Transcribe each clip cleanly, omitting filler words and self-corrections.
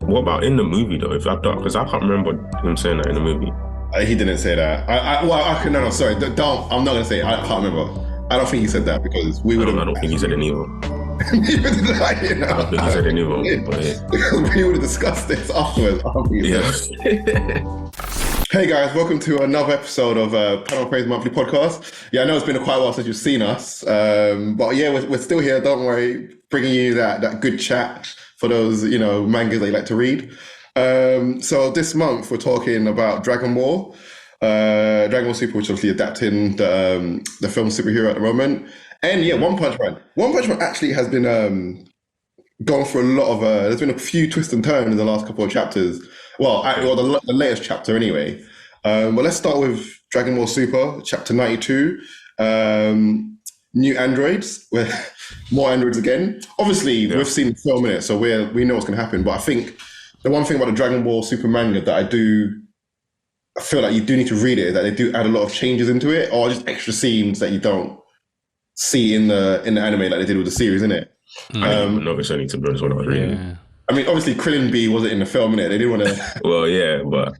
What about in the movie though? Because I can't remember him saying that in the movie. He didn't say that. No, sorry. Don't. I'm not gonna say it. I can't remember. I don't think he said that because we would have. I don't think he said it either. I don't think he said it either. But we would have discussed this afterwards. Hey guys, welcome to another episode of Panel Praise Monthly Podcast. Yeah, I know it's been quite a while since you've seen us, but yeah, we're still here. Don't worry, bringing you that good chat for those mangas that you like to read. So this month we're talking about Dragon Ball Super, which is obviously adapting the film superhero at the moment. And yeah, One Punch Man. One Punch Man actually has been gone for a lot of. There's been a few twists and turns in the last couple of chapters. Well, the latest chapter anyway. But let's start with Dragon Ball Super, chapter 92. New androids, more androids again. Obviously, we've seen the film in it, so we know what's going to happen. But I think the one thing about the Dragon Ball Super manga that I feel like you do need to read it, is that they do add a lot of changes into it, or just extra scenes that you don't see in the anime like they did with the series, innit? I didn't notice any, to be honest, when I was reading. Yeah. I mean, obviously, Krillin B wasn't in the film, innit? They didn't want to... Well, yeah, but...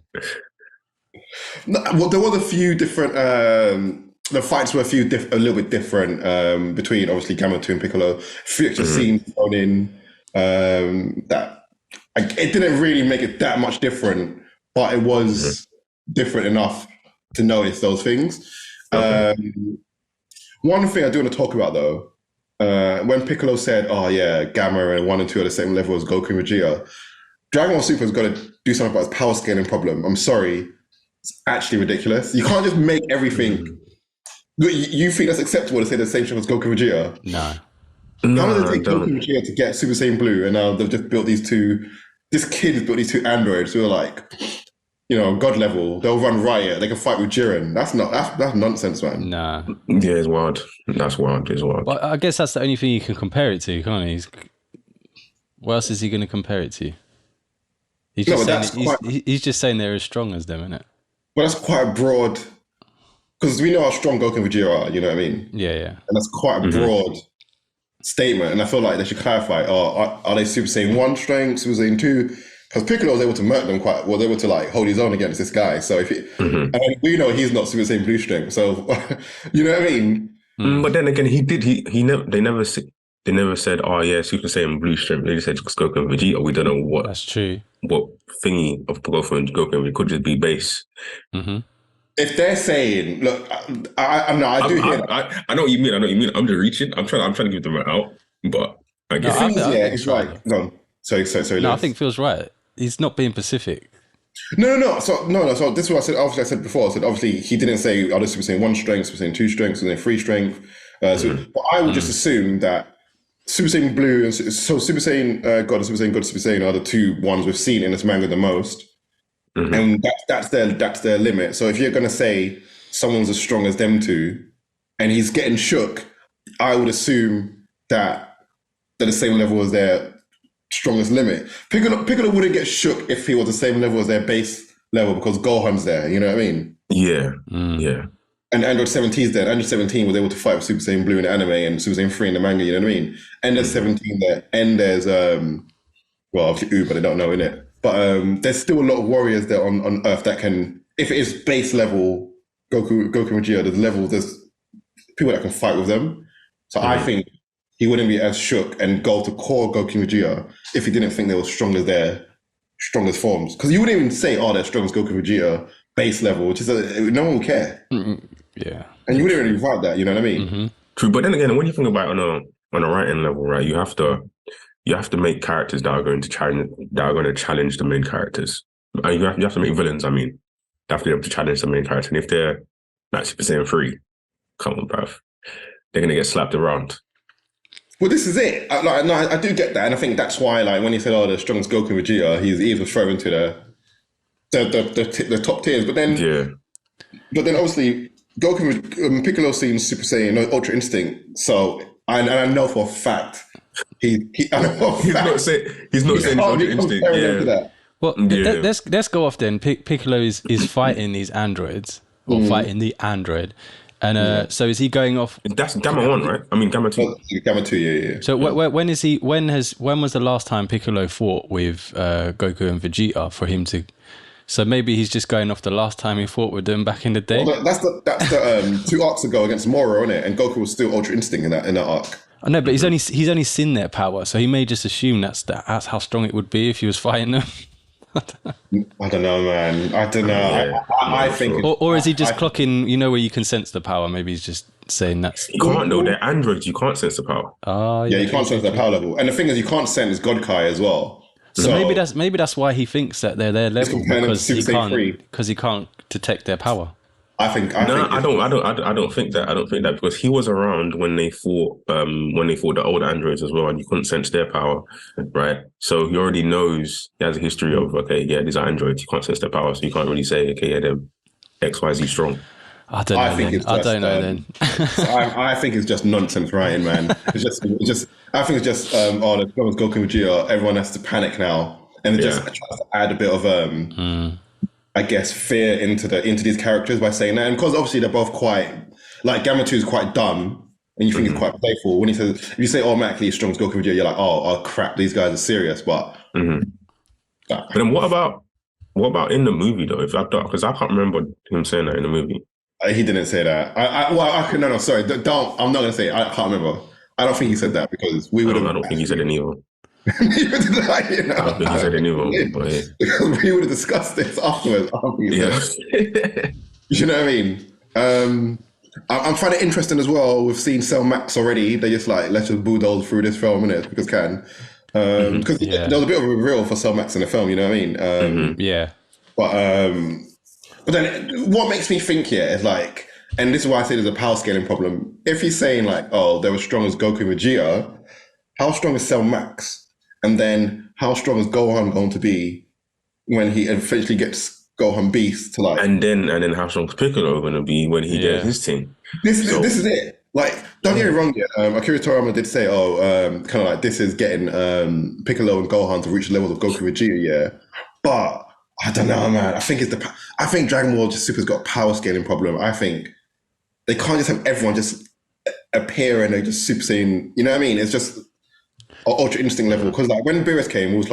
No, well, there was a few different... the fights were a little bit different between, obviously, Gamma 2 and Piccolo. A few extra scenes thrown in that... It didn't really make it that much different, but it was different enough to notice those things. Okay. One thing I do want to talk about, though, when Piccolo said, oh yeah, Gamma and 1 and 2 are the same level as Goku and Vegeta, Dragon Ball Super has got to do something about his power scaling problem. I'm sorry. It's actually ridiculous. You can't just make everything... You think that's acceptable to say the same shit as Goku and Vegeta? No. How did they take Goku and Vegeta to get Super Saiyan Blue, and now they've just built these two... This kid has built these two androids who are like, God level. They'll run riot. They can fight with Jiren. That's nonsense, man. Nah. Yeah, it's wild. That's wild. It's wild. Well, I guess that's the only thing you can compare it to, can't he? What else is he going to compare it to? He's just saying they're as strong as them, isn't it? Well, that's quite a broad... Because we know how strong Goku and Vegeta are, you know what I mean? Yeah. And that's quite a broad statement. And I feel like they should clarify, are they Super Saiyan 1 strength, Super Saiyan 2? Because Piccolo was able to murk them able to like hold his own against this guy. So and we know he's not Super Saiyan Blue strength. So you know what I mean? But then again, they never said, oh yeah, Super Saiyan Blue strength. They just said Goku and Vegeta. We don't know what. That's true. What thingy of Goku and Goku could just be base. If they're saying, look, I do hear that. I know what you mean. I'm just reaching. I'm trying to give them out, but I guess it's right. No, sorry. No, I think Phil's right. He's not being Pacific. No. So this is what I said. Obviously, I said before. I said obviously he didn't say are they Super Saiyan 1 strength, Super Saiyan 2 strength, Super Saiyan 3 strength. But I would just assume that Super Saiyan Blue and so Super Saiyan God and Super Saiyan God, Super Saiyan are the two ones we've seen in this manga the most. And that's their limit. So if you're gonna say someone's as strong as them two, and he's getting shook, I would assume that they're the same level as their strongest limit. Piccolo wouldn't get shook if he was the same level as their base level because Gohan's there. You know what I mean? Yeah. Yeah. And Android 17 is there. Android 17 was able to fight with Super Saiyan Blue in the anime and Super Saiyan 3 in the manga. You know what I mean? And there's 17 there, and there's obviously but they don't know, innit? But there's still a lot of warriors there on Earth that can, if it is base level Goku and Vegeta, there's people that can fight with them. So I think he wouldn't be as shook and go to core Goku and Vegeta if he didn't think they were strong as their strongest forms. Because you wouldn't even say, they're strong as Goku and Vegeta base level, which is no one would care. Yeah. And you wouldn't really write that, you know what I mean? True, but then again, when you think about it on a writing level, right, you have to make characters that are going to challenge the main characters. And you have to make villains. I mean, they have to be able to challenge the main character. And if they're like Super Saiyan 3, come on, bruv, they're gonna get slapped around. Well, this is it. I do get that, and I think that's why, like, when he said, the strongest Goku and Vegeta, he's either thrown into the top tiers. But then, obviously, Goku and Piccolo seems Super Saiyan Ultra Instinct. So, and I know for a fact. He's not saying Ultra Instinct. Yeah. Well, let's go off then. Piccolo is fighting these androids, or fighting the android, And so is he going off? That's Gamma 1, right? I mean, Gamma 2. Oh, Gamma 2, yeah. So when is he? When was the last time Piccolo fought with Goku and Vegeta for him to? So maybe he's just going off the last time he fought with them back in the day. Well, that's the 2 arcs ago against Moro, isn't it? And Goku was still Ultra Instinct in that arc. I know, but he's only seen their power, so he may just assume that's how strong it would be if he was fighting them. I don't know, man. I don't know. Yeah. I think... Or is he just clocking, where you can sense the power? Maybe he's just saying that's... You can't, though. They're androids. You can't sense the power. Oh, yeah, you can't sense their power level. And the thing is, you can't sense God Kai as well. So maybe that's why he thinks that they're their level, because he can't detect their power. I think I don't think that. I don't think that, because he was around when they fought the old androids as well, and you couldn't sense their power, right? So he already knows, he has a history of, these are androids, you can't sense their power, so you can't really say, they're XYZ strong. I don't know then. I think it's just nonsense writing, man. It's just. I think it's just. The Goku and Vegeta, everyone has to panic now, and it just tries to add a bit of I guess, fear into these characters by saying that. And because obviously they're both quite, like, Gamma 2 is quite dumb, and you think he's quite playful. When he says, if you say automatically he's strong as Goku and Vegeta, you're like, oh crap, these guys are serious. But but then what about in the movie though? Because I can't remember him saying that in the movie. He didn't say that. No, sorry. Don't. I'm not gonna say it. I can't remember. I don't think he said that, because we would have. I don't think he said it either. I don't think he said it either. Because we would have discussed this afterwards. You know what I mean? I'm finding it interesting as well. We've seen Cell Max already. They just let's just bulldoze through this film, innit? Because because there was a bit of a reveal for Cell Max in the film. You know what I mean? Yeah. But then what makes me think here is and this is why I say there's a power scaling problem. If he's saying they were strong as Goku and Vegeta, how strong is Cell Max? And then how strong is Gohan going to be when he eventually gets Gohan Beast to and then how strong is Piccolo going to be when he gets his team? This is it. Don't get me wrong here. Akira Toriyama did say, this is getting Piccolo and Gohan to reach the levels of Goku and Vegeta, yeah. But I don't know, man. I think Dragon Ball Super's got a power scaling problem. I think they can't just have everyone just appear and they just Super Saiyan. You know what I mean? It's just Ultra Instinct level. Because when Beerus came, it was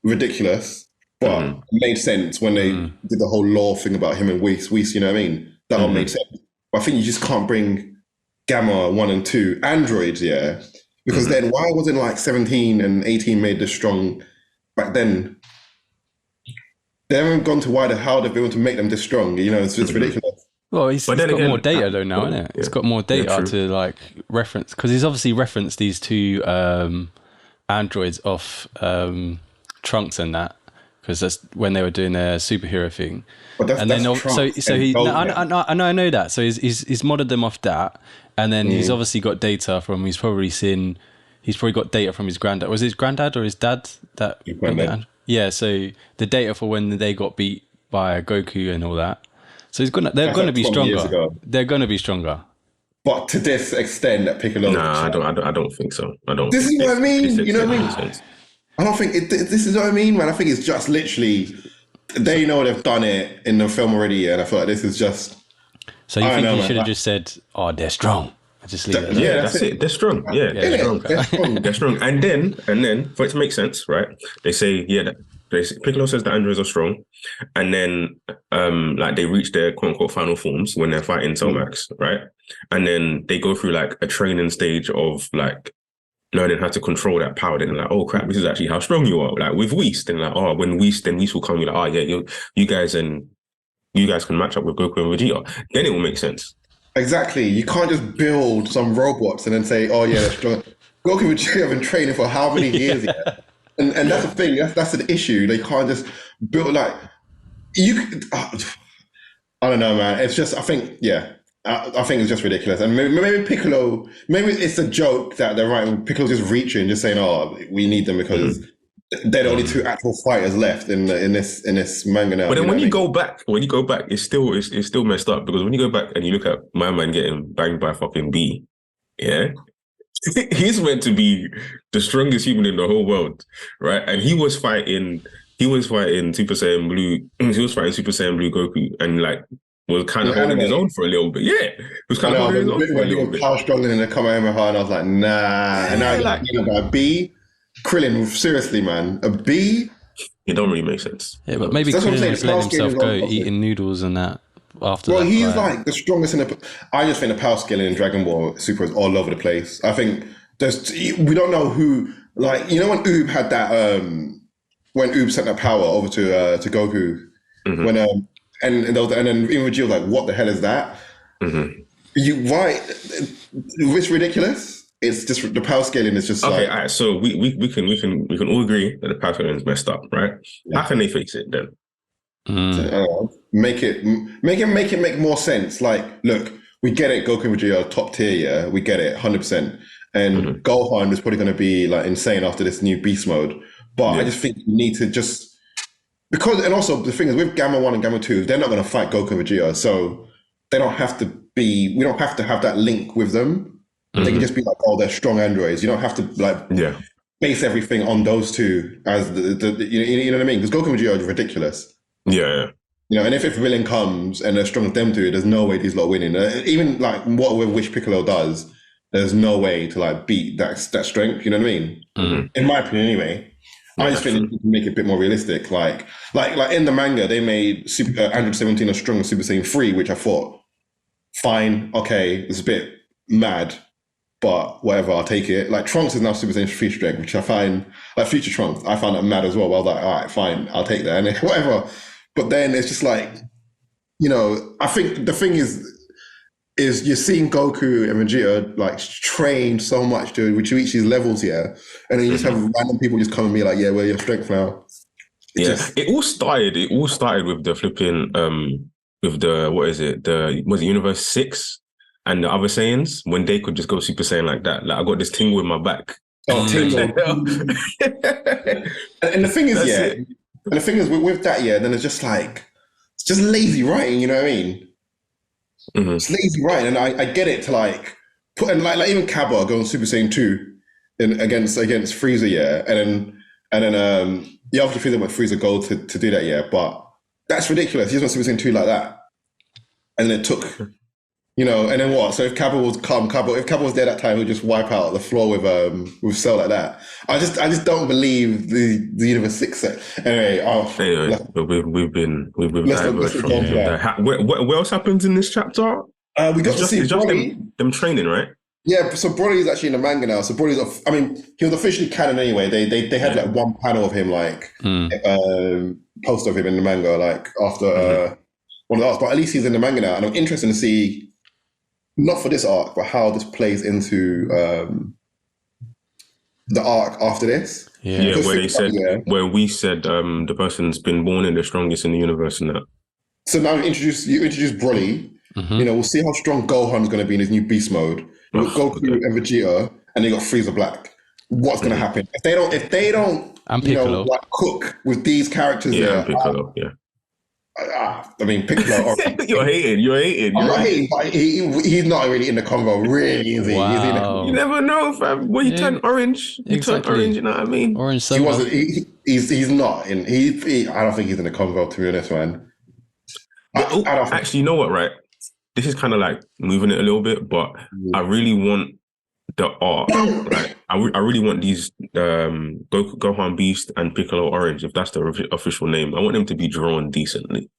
ridiculous, but it made sense when they did the whole lore thing about him and Whis. You know what I mean? That all made sense. But I think you just can't bring Gamma 1 and 2 androids, because then why wasn't 17 and 18 made this strong back then? They haven't gone to how they've been able to make them this strong. It's ridiculous. Well, he's got more data though now, isn't it? It's got more data to reference, because he's obviously referenced these 2 androids off Trunks and that, because that's when they were doing their superhero thing. But I know that. So he's modded them off that, and then he's obviously got data from. He's probably got data from his granddad. Was his granddad or his dad that? Yeah. So the data for when they got beat by Goku and all that. So they're going to be stronger. They're going to be stronger. But to this extent that Piccolo... Nah, I don't think so. This is what I mean. You know what I mean? I don't think... This is what I mean, man. I think it's just literally... They know they've done it in the film already, and I feel like this is just... So you think you should have just said, they're strong. Just leave it. Yeah, that's it. They're strong. Yeah, they're strong. They're strong. And then, for it to make sense, right? They say, Piccolo says the androids are strong, and then they reach their quote unquote final forms when they're fighting Cell Max, right? And then they go through a training stage of learning how to control that power. Then they're oh crap, this is actually how strong you are. With Whis, then when Whis will come, you're you guys can match up with Goku and Vegeta. Then it will make sense. Exactly. You can't just build some robots and then say, they're strong. Goku and Vegeta have been training for how many years yet? And that's the thing. That's an issue. They can't just build you. I don't know, man. It's just. I think it's just ridiculous. And maybe Piccolo. Maybe it's a joke that they're writing. Piccolo's just reaching, just saying, we need them because they're the only 2 actual fighters left in this manga now. But then when you go back, it's still messed up, because when you go back and you look at my man getting banged by fucking B, he's meant to be the strongest human in the whole world, right? And he was fighting Super Saiyan Blue. He was fighting Super Saiyan Blue Goku, and was kind of holding his own for a little bit. Yeah, it was kind of holding his own for a little bit. Power struggling in the Kamehameha, and I was like, nah. And now like a B, Krillin, seriously, man, a B. It don't really make sense. Yeah, but maybe Krillin was letting himself go eating noodles and that after. Well, he's like the strongest in the. I just think the power scaling in Dragon Ball Super is all over the place. I think we don't know who. Like, you know, when Oob had that, when Oob sent that power over to Goku, when and then even Vegeta was like, what the hell is that? It's ridiculous. It's just the power scaling is just okay. All right, so we can all agree that the power scaling is messed up, right? Yeah. How can they fix it then? Make it make more sense. Like, look, we get it. Goku and Vegeta are top tier. Yeah, we get it, 100%. And Gohan is probably going to be like insane after this new beast mode. But I just think you need to just and also the thing is with Gamma 1 and Gamma 2, they're not going to fight Goku and Vegeta, so they don't have to be. We don't have to have that link with them. They can just be like, oh, they're strong androids. You don't have to base everything on those two as you know what I mean? Because Goku and Vegeta are ridiculous. Yeah. You know, and if a villain comes and they're strong as them two, there's no way these lot are winning. Even like what Wish Piccolo does, there's no way to like beat that strength. You know what I mean? In my opinion, anyway. I just think they can make it a bit more realistic. Like in the manga, they made Android 17 a strong Super Saiyan 3, which I thought, fine, okay, it's a bit mad, but whatever, I'll take it. Like Trunks is now Super Saiyan 3 strength, which I find, like Future Trunks, I found that mad as well. But I was like, all right, fine, I'll take that, and whatever. But then it's just like, you know, I think the thing is you're seeing Goku and Vegeta like train so much to reach these levels here, and then you just have random people just come and be like, yeah, where's your strength now? It all started with the flipping with the was it Universe 6 and the other Saiyans when they could just go Super Saiyan like that. Like I got this tingle in my back. Oh, tingle. and the thing is, with that, then it's just lazy writing. You know what I mean? It's lazy writing, and I get it to like put and like even Cabba going Super Saiyan 2 against Frieza, and then you have to feel that Frieza go to do that, but that's ridiculous. He just went Super Saiyan 2 like that, and then it took, you know, and then what? So if Cabba was there that time, he'd just wipe out the floor with Cell like that. I just don't believe the Universe 6 set. Anyway, we've been diverged from that. What else happens in this chapter? We got to see Broly. Them training, right? Yeah, so Broly is actually in the manga now. So Broly's, he was officially canon anyway. They had like one panel of him, like poster of him in the manga, like after one of the arcs. But at least he's in the manga now, and I'm interested to see, not for this arc, but how this plays into the arc after this. Yeah, where we said the person's been born in the strongest in the universe and that. So now you introduce Broly. You know, we'll see how strong Gohan's going to be in his new beast mode. With Goku and Vegeta, and they got Frieza Black. What's going to happen if they don't? And Piccolo, like, cook with these characters. Yeah, and Piccolo. I mean, Piccolo. You're hating. I'm not hating, but he's not really in the convo, really, is he? Wow. You never know, fam. When you turn orange, turn orange. You know what I mean? Orange. So he wasn't. He's not in. I don't think he's in the convo, to be honest, man. Actually, you know what? Right. This is kind of like moving it a little bit, but I really want the art. Like, I really want these Gohan Beast and Piccolo Orange, if that's the official name. I want them to be drawn decently.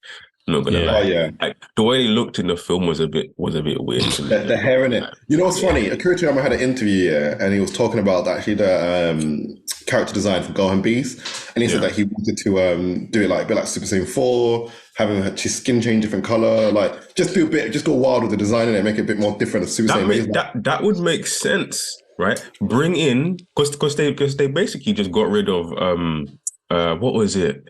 I'm not gonna lie. Like, the way they looked in the film was a bit weird. The hair in it. You know what's funny? Akira Toriyama had an interview and he was talking about actually the character design for Gohan Beast, and he said that he wanted to do it like a bit like Super Saiyan 4. Having his skin change different color, like just go wild with the design in it, make it a bit more different. As Super Saiyan that would make sense, right? Bring in because they basically just got rid of what was it?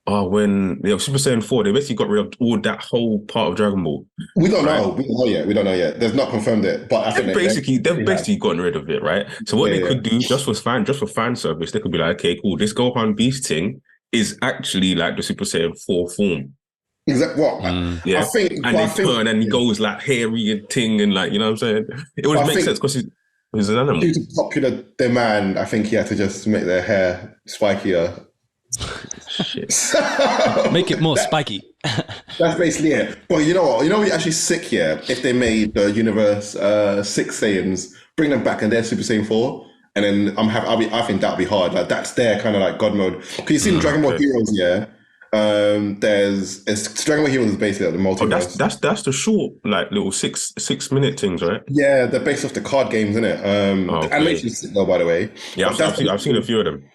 When Super Saiyan 4, they basically got rid of all that whole part of Dragon Ball. We don't know yet. They've not confirmed it, but I think they've basically gotten rid of it, right? So what they could do just for fan service, they could be like, okay, cool, this Gohan Beast thing is actually like the Super Saiyan 4 form. Exactly. What? I think, and he goes like hairy and ting and like, you know what I'm saying? It would make sense because he's an animal. Due to popular demand, I think he had to just make their hair spikier. Shit. Make it more spiky. That's basically it. But you know what? You know what's actually sick, yeah? If they made the universe 6 Saiyans, bring them back and they're Super Saiyan 4, and then I think that'd be hard. Like that's their kind of like God mode. Because you see in Dragon Ball Heroes, yeah. Dragon Ball Heroes is basically like the multiverse. That's the short, like little 6 minute things, right? Yeah, they're based off the card games, isn't it? The animation's sick though, by the way. Yeah, I've seen a few of them.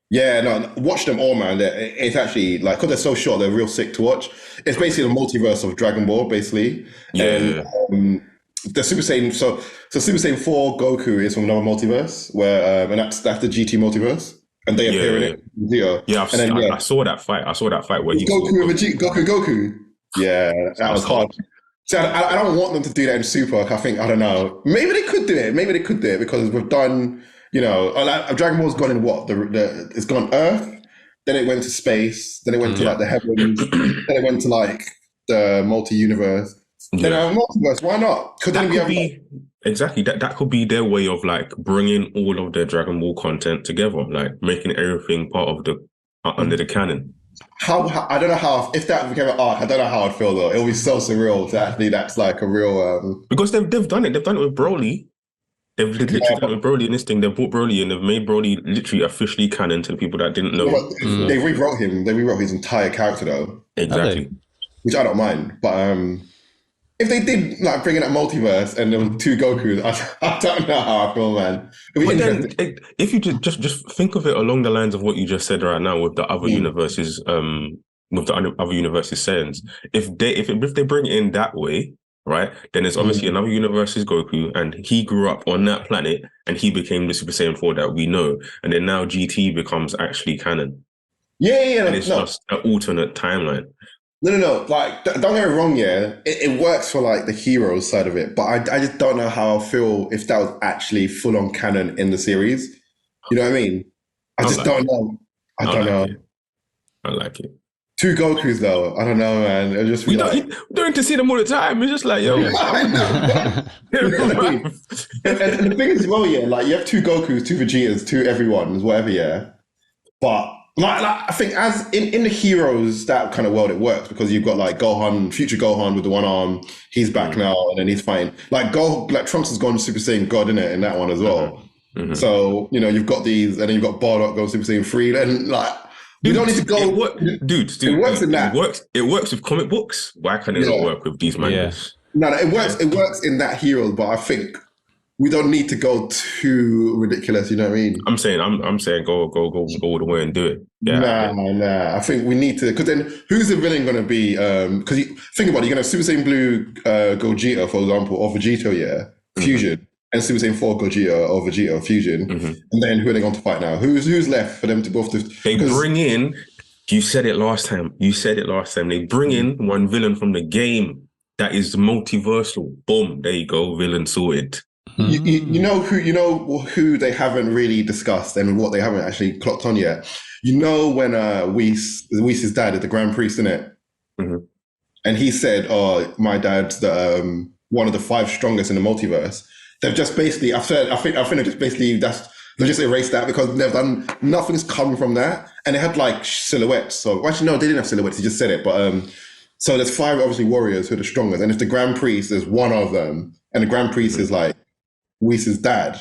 Yeah, no, watch them all, man. It's actually like because they're so short, they're real sick to watch. It's basically the multiverse of Dragon Ball, basically. Yeah. And, the Super Saiyan, so Super Saiyan 4 Goku is from another multiverse, where and that's the GT multiverse, and they appear in it. Yeah, I saw that fight. I saw that fight where he Goku with Goku. Yeah, that was hard. So I don't want them to do that in Super. I think I don't know. Maybe they could do it. Because we've done. You know, like Dragon Ball's gone in what it's gone Earth, then it went to space, then it went to like the heavens, then it went to like the multi-universe. Then multiverse, why not? Could then exactly that could be their way of like bringing all of their Dragon Ball content together, like making everything part of the under the canon. How I don't know how if that became an arc, I don't know how I'd feel though. It would be so surreal to actually that's like a real because they've done it. They've done it with Broly. They've literally done it with Broly in this thing. They've brought Broly and they've made Broly literally officially canon to the people that didn't know. They rewrote him. They rewrote his entire character though. Exactly. Which I don't mind. But if they did like bring in that multiverse and there was 2 Gokus, I don't know how I feel, man. But then, if you just think of it along the lines of what you just said right now with the other universes, with the other universes Saiyans, if they bring it in that way, right, then there's obviously another universe's Goku, and he grew up on that planet, and he became the Super Saiyan 4 that we know, and then now GT becomes actually canon. Yeah. And it's just an alternate timeline. No. Like, don't get me wrong, yeah. It works for like the heroes side of it, but I just don't know how I feel if that was actually full on canon in the series. You know what I mean? I just don't know. I don't know. I like it. 2 Gokus though, I don't know, man. It'll just be you don't need to see them all the time. It's just like, yo. And the thing is, well, yeah, like you have 2 Gokus, 2 Vegetas, 2 everyone's, whatever, yeah. But like I think as in the heroes, that kind of world it works because you've got like Gohan, future Gohan with the one arm, he's back now and then he's fighting. Like Trunks has gone Super Saiyan God in it in that one as well. Mm-hmm. So, you know, you've got these and then you've got Bardock going Super Saiyan 3 and like you don't need to go. It works in that. It works with comic books. Why can't it not work with these mangas? No, it works. It works in that hero, but I think we don't need to go too ridiculous. You know what I mean? I'm saying go all the way and do it. Yeah. Nah. I think we need to because then who's the villain going to be? Because think about it, you're going to have Super Saiyan Blue Gogeta, for example, or Vegito, Fusion. And Super Saiyan 4 Gogeta or Vegeta Fusion. And then who are they going to fight now? Who's left for them to both do? They bring in, you said it last time. They bring in one villain from the game that is multiversal. Boom, there you go, villain sorted. You know who they haven't really discussed and what they haven't actually clocked on yet. You know when Whis' dad is the Grand Priest, isn't it? And he said, "Oh, my dad's the one of the 5 strongest in the multiverse." They've just basically, I think they've just basically, they've just erased that because they've done, nothing's come from that. And they had like silhouettes. So actually, no, they didn't have silhouettes. He just said it. But so there's 5 obviously warriors who are the strongest. And if the Grand Priest is one of them, and the Grand Priest is like Whis' dad,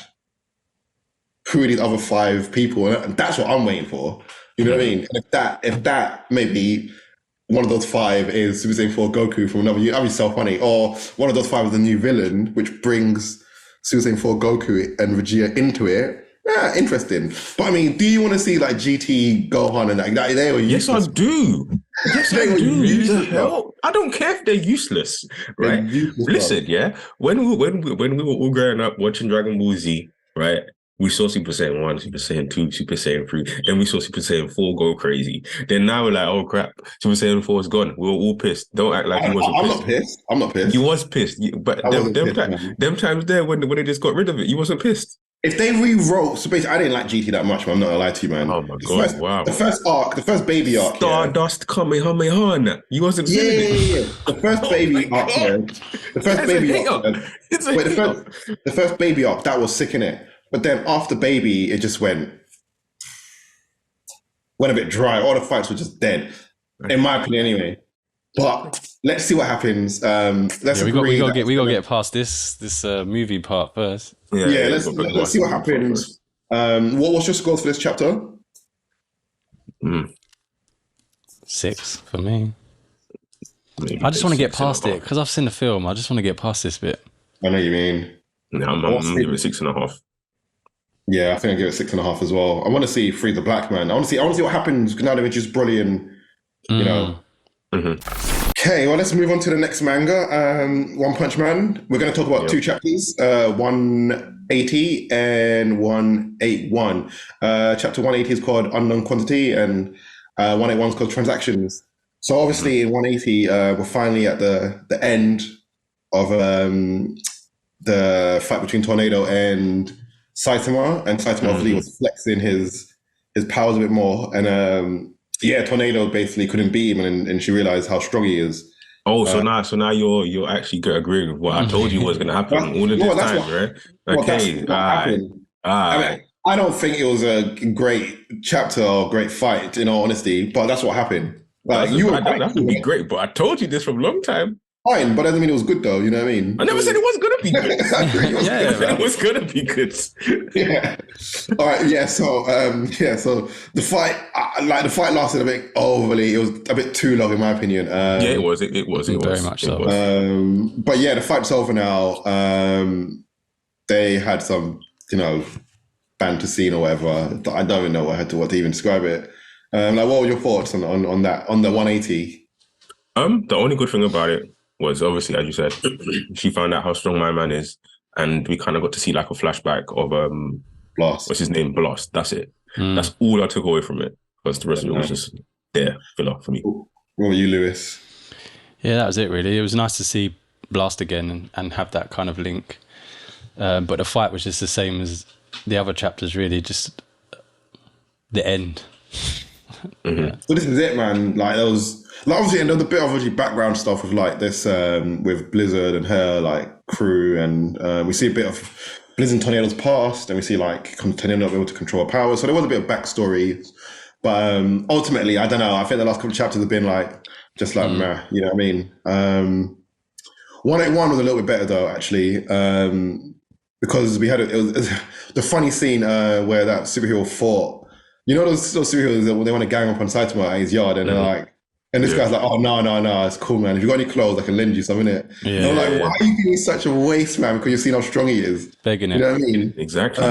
who are these other 5 people? And that's what I'm waiting for. You know what I mean? And if that maybe one of those 5 is Super Saiyan 4 Goku from another, that'd be so funny. Or one of those 5 is the new villain, which brings Super Saiyan 4 Goku and Vegeta into it. Yeah, interesting. But I mean, do you want to see like GT Gohan and that? They were useless. Yes, I do. I don't care if they're useless, right? Listen, yeah. When we were all growing up watching Dragon Ball Z, right? We saw Super Saiyan 1, Super Saiyan 2, Super Saiyan 3. Then we saw Super Saiyan 4 go crazy. Then now we're like, oh crap, Super Saiyan 4 is gone. We were all pissed. Don't act like he wasn't pissed. I'm not pissed. You was pissed. But them times there when they just got rid of it, you wasn't pissed. If they rewrote, so basically, I didn't like GT that much, man. I'm not gonna lie to you, man. Oh my God, wow. The first baby arc. Stardust Kamehameha. You wasn't feeling it. The first baby arc, man. The first baby arc. The first baby arc, that was sick, innit? But then after baby, it just went a bit dry. All the fights were just dead, in my opinion, anyway. But let's see what happens. Let's we agree. got to get past this movie part first. Yeah, let's see what happens. What was your scores for this chapter? 6 for me. Maybe I just want to get past 6.5. it because I've seen the film. I just want to get past this bit. I know what you mean. Yeah, I'm gonna give it 6.5. Yeah, I think I give it 6.5 as well. I want to see Free the Black Man. I want to see what happens now that we just brilliant. You know. Okay, well, let's move on to the next manga, One Punch Man. We're going to talk about 2 chapters, 180 and 181. Chapter 180 is called Unknown Quantity, and 181 is called Transactions. So obviously in 180, we're finally at the end of the fight between Tornado and Saitama, and Saitama obviously was flexing his powers a bit more, and Tornado basically couldn't beat him, and she realized how strong he is. Oh, so now you're actually agreeing with what I told you was going to happen all of this time, right? Okay, I don't think it was a great chapter or great fight, in all honesty, but that's what happened. Like that have to be great, but I told you this from a long time. Fine, but that doesn't mean it was good, though. You know what I mean? I never said it was going to be good. It was going to be good. Yeah. All right. Yeah. So, So the fight, the fight lasted a bit overly. It was a bit too long, in my opinion. It was. It was very much so. But yeah, the fight's over now. They had some, banter scene or whatever. I don't even know what to even describe it. What were your thoughts on that, on the 180? The only good thing about it was obviously, as you said, she found out how strong my man is, and we kind of got to see like a flashback of Blast. What's his name? Blast. That's it. That's all I took away from it, because the rest of it was just filler for me. What were you, Lewis? Yeah, that was it really. It was nice to see Blast again and have that kind of link. But the fight was just the same as the other chapters, really, just the end. So this is it, man. Like there was obviously another bit of background stuff with like this with Blizzard and her crew, and we see a bit of Blizzard and Tornado's past, and we see Tornado not able to control her powers. So there was a bit of backstory, but ultimately, I don't know. I think the last couple of chapters have been meh. You know what I mean? 181 was a little bit better though, actually, because we had it was the funny scene where that superhero fought. You know those superheroes that they want to gang up on Saitama at his yard, and they're like, and this guy's like, "Oh no, it's cool, man. If you got any clothes, I can lend you some, innit?" And I'm like, why are you being such a waste, man? Because you've seen how strong he is. Begging it. You know what I mean? Exactly. He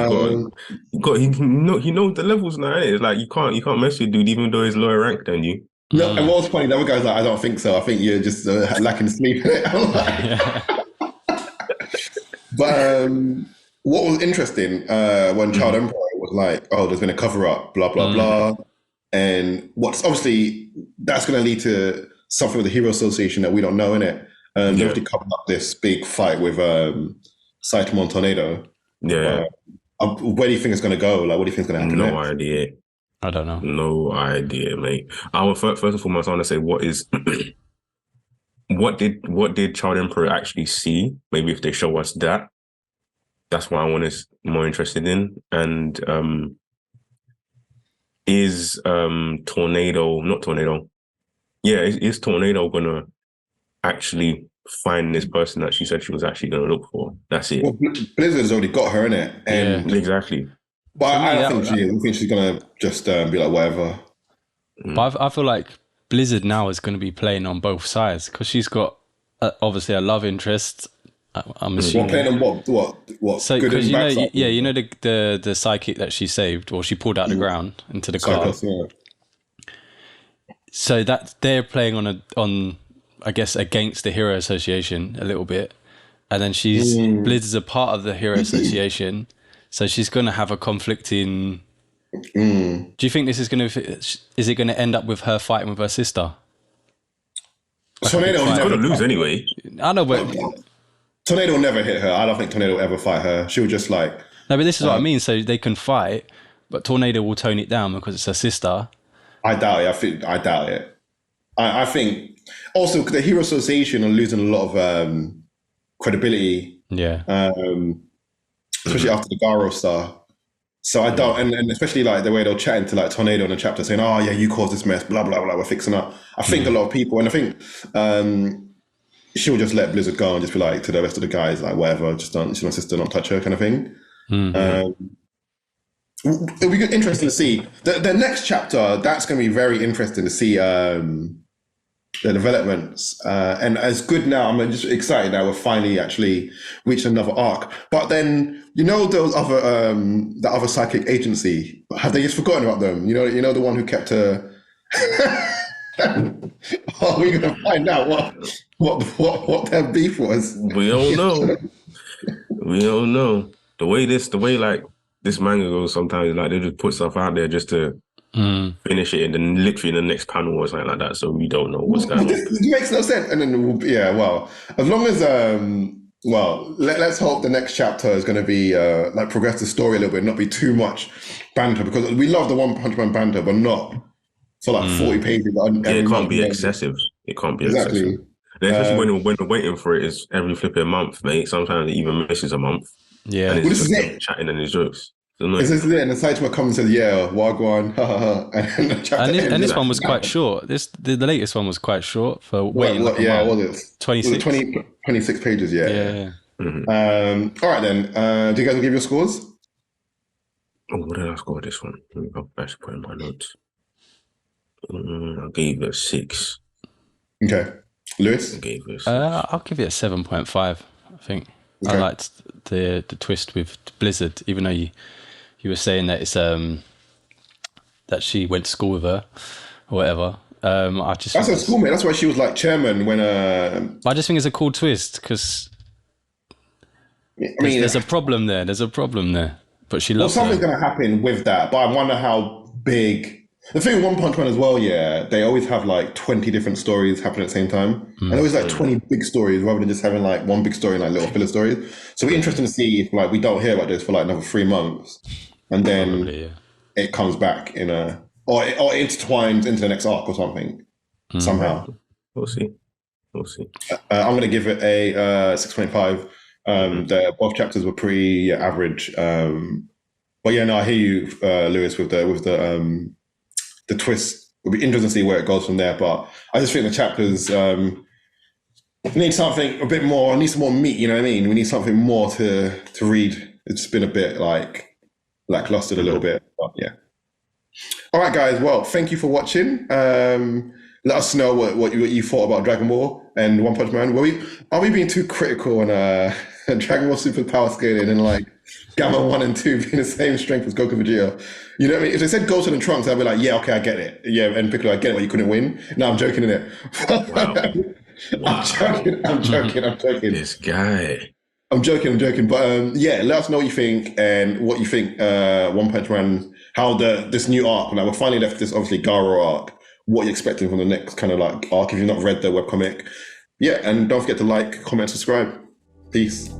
knows the levels now. Innit? It's like you can't mess with dude even though he's lower ranked than you. No, and what was funny, the other guy's like, "I don't think so. I think you're just lacking sleep." I'm like, But what was interesting when Child Emperor was like, "Oh, there's been a cover up, blah blah blah," and what's obviously that's going to lead to something with the Hero Association that we don't know, innit? They already covered up this big fight with Saitama and Tornado. Yeah. Where do you think it's going to go? Like, what do you think is going to happen? No idea. I don't know. No idea, mate. I will first and foremost, I want to say, what did Child Emperor actually see? Maybe if they show us that. That's what I want is more interested in. And is Tornado? Yeah, is Tornado gonna actually find this person that she said she was actually gonna look for? That's it. Well, Blizzard's already got her in it, and exactly. But I don't think she is. I think she's gonna just be like whatever. But I feel like Blizzard now is going to be playing on both sides because she's got obviously a love interest. I'm assuming. Playing on what? So because you know the psychic that she saved, or she pulled out the ground into the car. So that they're playing on I guess against the Hero Association a little bit, and then Blizzard's a part of the Hero Association, so she's going to have a conflicting. Do you think this is going to end up with her fighting with her sister? Tornado's going to lose anyway. I know, but Tornado will never hit her. I don't think Tornado will ever fight her. She'll just no, but this is what I mean. So they can fight, but Tornado will tone it down because it's her sister. I doubt it. I doubt it. I think also the Hero Association are losing a lot of credibility. Yeah. Especially after the Garo stuff. So I don't, and especially like the way they'll chat into like Tornado in the chapter saying, "Oh yeah, you caused this mess, blah blah blah, we're fixing up." I think a lot of people, and I think she'll just let Blizzard go and just be like to the rest of the guys, like whatever, just don't, she's my sister, don't touch her, kind of thing. It'll be interesting to see the next chapter. That's going to be very interesting to see the developments. And as good now, I'm just excited that we're finally actually reached another arc. But then those other the other psychic agency, have they just forgotten about them? You know the one who kept her. Are we going to find out what their beef was? We don't know. We don't know. The way like this manga goes sometimes, like they just put stuff out there just to finish it, and then literally in the next panel or something like that. So we don't know what's going on. This makes no sense. And then as long as let's hope the next chapter is going to be like progress the story a little bit, not be too much banter, because we love the One Punch Man banter, but not for like 40 pages. It can't be excessive. It can't be excessive. And especially when we're waiting for it is every flipping month, mate. Sometimes it even misses a month. Yeah, and it's just chatting and his jokes. This is it, and the Saitama comes and says, "Yeah, Wagwan," and the chapter ends. And this one was quite short. The latest one was quite short for waiting. Was it 26? 26 pages? Yeah. All right then. Do you guys want to give your scores? Oh, what did I score this one? Let me go back to put in my notes. I gave it a 6. Okay, Lewis. I gave it a 6. I'll give it a 7.5. I think. Okay. I liked the twist with Blizzard, even though you were saying that it's that she went to school with her or whatever. That's her schoolmate. That's why she was like chairman when. I just think it's a cool twist because there's a problem there. There's a problem there, but she loves. Well, something's going to happen with that, but I wonder how big. The thing with One Punch Man as well, they always have like 20 different stories happening at the same time. And always like 20 big stories rather than just having like one big story and like little filler stories. So it'll be interesting to see if like we don't hear about this for like another 3 months and then it comes back or it intertwines into the next arc or something somehow. We'll see. I'm going to give it a 6.5. Both chapters were pretty average. But I hear you, Lewis, with the twist. It'll be interesting to see where it goes from there, but I just think the chapters need something a bit more, need some more meat, you know what I mean? We need something more to read. It's been a bit like lackluster a little bit, but yeah. All right, guys, well, thank you for watching. Let us know what you thought about Dragon Ball and One Punch Man. Are we being too critical on Dragon Ball Super Power Scaling and like Gamma 1 and 2 being the same strength as Goku Vegeta? You know what I mean? If they said Goten and Trunks, I'd be like, yeah, okay, I get it. Yeah, and Piccolo, I get it, but you couldn't win. No, I'm joking, innit? Wow. I'm joking. This guy. I'm joking. But let us know what you think and what you think One Punch Man, how this new arc, like we're finally left this obviously Garo arc, what you're expecting from the next kind of like arc if you've not read the webcomic. Yeah, and don't forget to like, comment, subscribe. Peace.